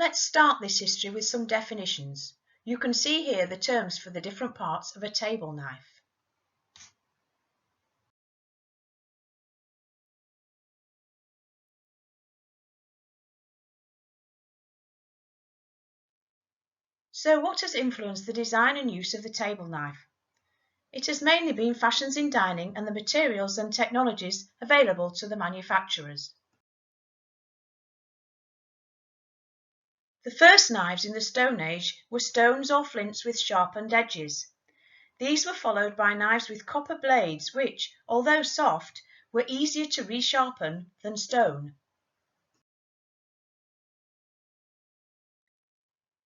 Let's start this history with some definitions. You can see here the terms for the different parts of a table knife. So what has influenced the design and use of the table knife? It has mainly been fashions in dining and the materials and technologies available to the manufacturers. The first knives in the Stone Age were stones or flints with sharpened edges. These were followed by knives with copper blades which, although soft, were easier to resharpen than stone.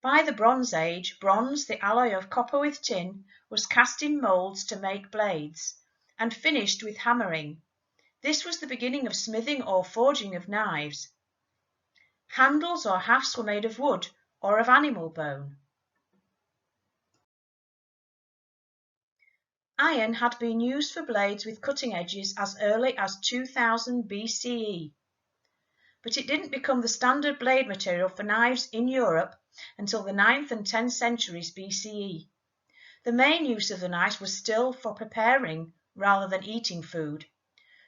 By the Bronze Age, bronze, the alloy of copper with tin, was cast in moulds to make blades, and finished with hammering. This was the beginning of smithing or forging of knives. Handles or hafts were made of wood or of animal bone. Iron had been used for blades with cutting edges as early as 2000 BCE, but it didn't become the standard blade material for knives in Europe until the 9th and 10th centuries BCE. The main use of the knife was still for preparing rather than eating food.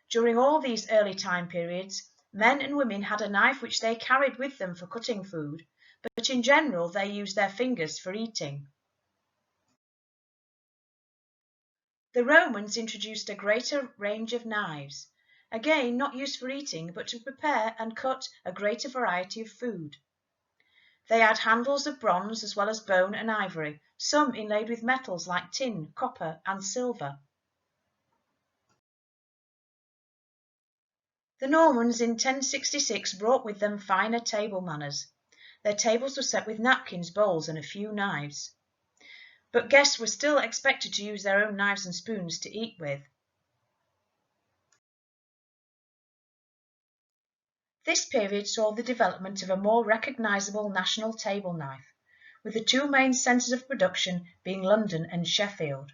During all these early time periods, men and women had a knife which they carried with them for cutting food, but in general they used their fingers for eating. The Romans introduced a greater range of knives, again not used for eating but to prepare and cut a greater variety of food. They had handles of bronze as well as bone and ivory, some inlaid with metals like tin, copper and silver. The Normans in 1066 brought with them finer table manners. Their tables were set with napkins, bowls and a few knives. But guests were still expected to use their own knives and spoons to eat with. This period saw the development of a more recognisable national table knife, with the two main centres of production being London and Sheffield.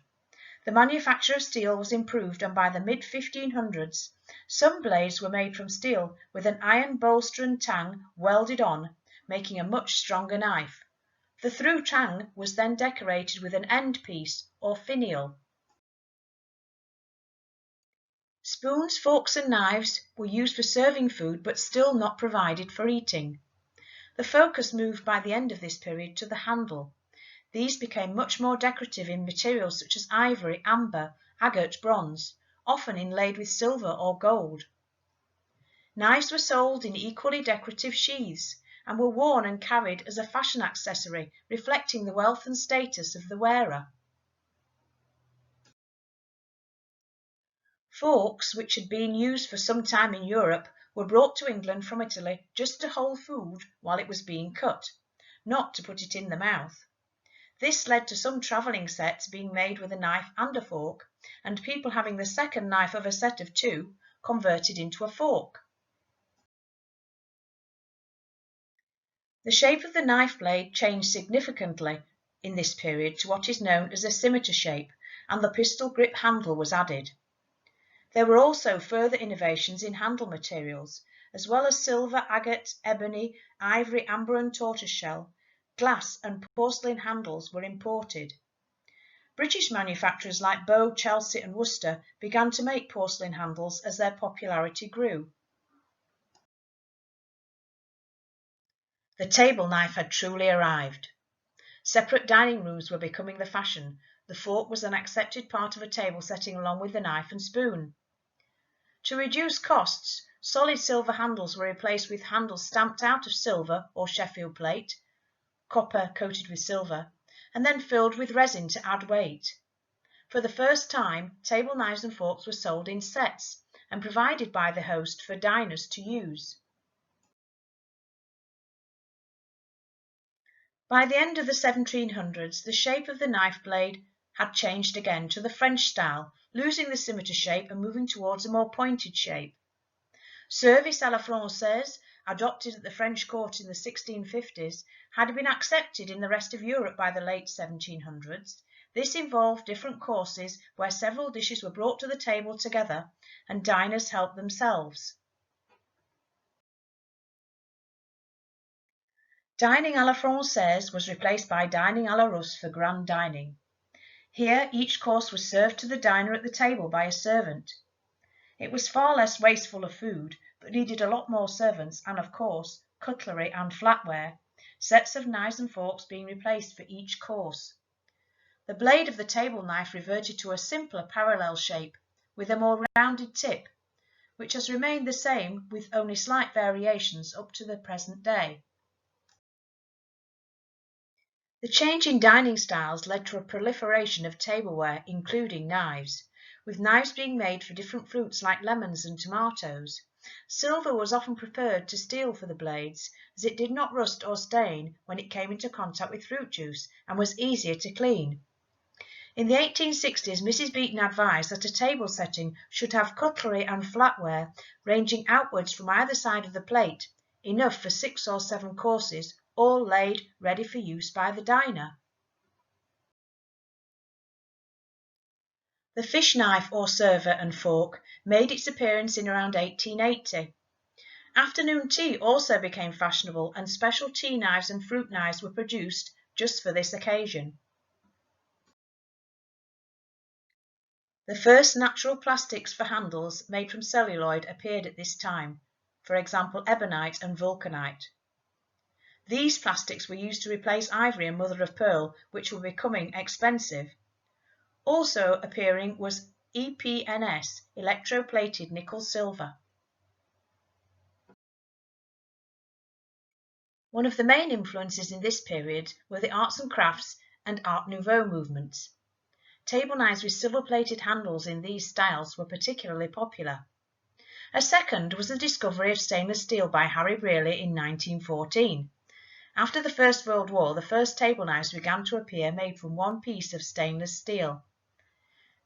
The manufacture of steel was improved, and by the mid-1500s some blades were made from steel with an iron bolster and tang welded on, making a much stronger knife. The through tang was then decorated with an end piece or finial. Spoons, forks and knives were used for serving food but still not provided for eating. The focus moved by the end of this period to the handle. These became much more decorative in materials such as ivory, amber, agate, bronze, often inlaid with silver or gold. Knives were sold in equally decorative sheaths and were worn and carried as a fashion accessory, reflecting the wealth and status of the wearer. Forks, which had been used for some time in Europe, were brought to England from Italy just to hold food while it was being cut, not to put it in the mouth. This led to some travelling sets being made with a knife and a fork, and people having the second knife of a set of two converted into a fork. The shape of the knife blade changed significantly in this period to what is known as a scimitar shape, and the pistol grip handle was added. There were also further innovations in handle materials, as well as silver, agate, ebony, ivory, amber and tortoiseshell. Glass and porcelain handles were imported. British manufacturers like Bow, Chelsea and Worcester began to make porcelain handles as their popularity grew. The table knife had truly arrived. Separate dining rooms were becoming the fashion. The fork was an accepted part of a table setting along with the knife and spoon. To reduce costs, solid silver handles were replaced with handles stamped out of silver or Sheffield plate, copper coated with silver, and then filled with resin to add weight. For the first time, table knives and forks were sold in sets and provided by the host for diners to use. By the end of the 1700s, the shape of the knife blade had changed again to the French style, losing the scimitar shape and moving towards a more pointed shape. Service à la Française, adopted at the French court in the 1650s, had been accepted in the rest of Europe by the late 1700s. This involved different courses where several dishes were brought to the table together and diners helped themselves. Dining à la Française was replaced by dining à la Russe for grand dining. Here each course was served to the diner at the table by a servant. It was far less wasteful of food, but needed a lot more servants and, of course, cutlery and flatware, sets of knives and forks being replaced for each course. The blade of the table knife reverted to a simpler parallel shape, with a more rounded tip, which has remained the same with only slight variations up to the present day. The change in dining styles led to a proliferation of tableware, including knives, with knives being made for different fruits like lemons and tomatoes. Silver was often preferred to steel for the blades, as it did not rust or stain when it came into contact with fruit juice and was easier to clean. In the 1860s, Mrs. Beeton advised that a table setting should have cutlery and flatware ranging outwards from either side of the plate, enough for 6 or 7 courses, all laid ready for use by the diner. The fish knife or server and fork made its appearance in around 1880. Afternoon tea also became fashionable, and special tea knives and fruit knives were produced just for this occasion. The first natural plastics for handles made from celluloid appeared at this time, for example ebonite and vulcanite. These plastics were used to replace ivory and mother of pearl, which were becoming expensive. Also appearing was EPNS, electroplated nickel silver. One of the main influences in this period were the arts and crafts and Art Nouveau movements. Table knives with silver-plated handles in these styles were particularly popular. A second was the discovery of stainless steel by Harry Brearley in 1914. After the First World War, the first table knives began to appear made from one piece of stainless steel.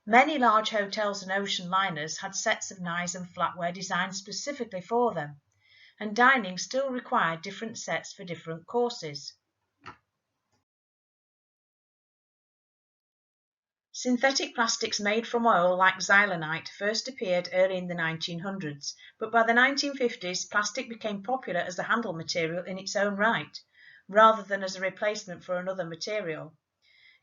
Many large hotels and ocean liners had sets of knives and flatware designed specifically for them, and dining still required different sets for different courses. Synthetic plastics made from oil like xylonite first appeared early in the 1900s, but by the 1950s plastic became popular as a handle material in its own right, rather than as a replacement for another material.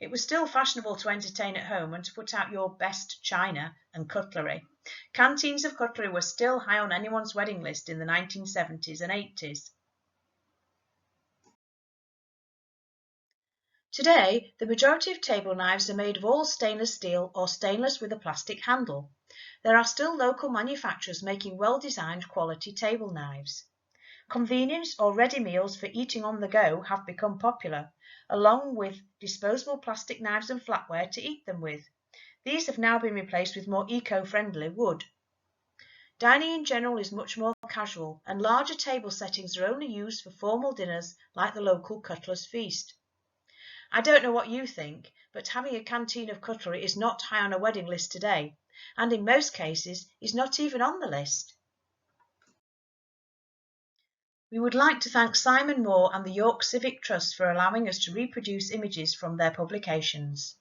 It was still fashionable to entertain at home and to put out your best china and cutlery. Canteens of cutlery were still high on anyone's wedding list in the 1970s and 80s. Today, the majority of table knives are made of all stainless steel or stainless with a plastic handle. There are still local manufacturers making well-designed quality table knives. Convenience or ready meals for eating on the go have become popular, along with disposable plastic knives and flatware to eat them with. These have now been replaced with more eco-friendly wood. Dining in general is much more casual, and larger table settings are only used for formal dinners like the local cutler's feast. I don't know what you think, but having a canteen of cutlery is not high on a wedding list today, and in most cases is not even on the list. We would like to thank Simon Moore and the York Civic Trust for allowing us to reproduce images from their publications.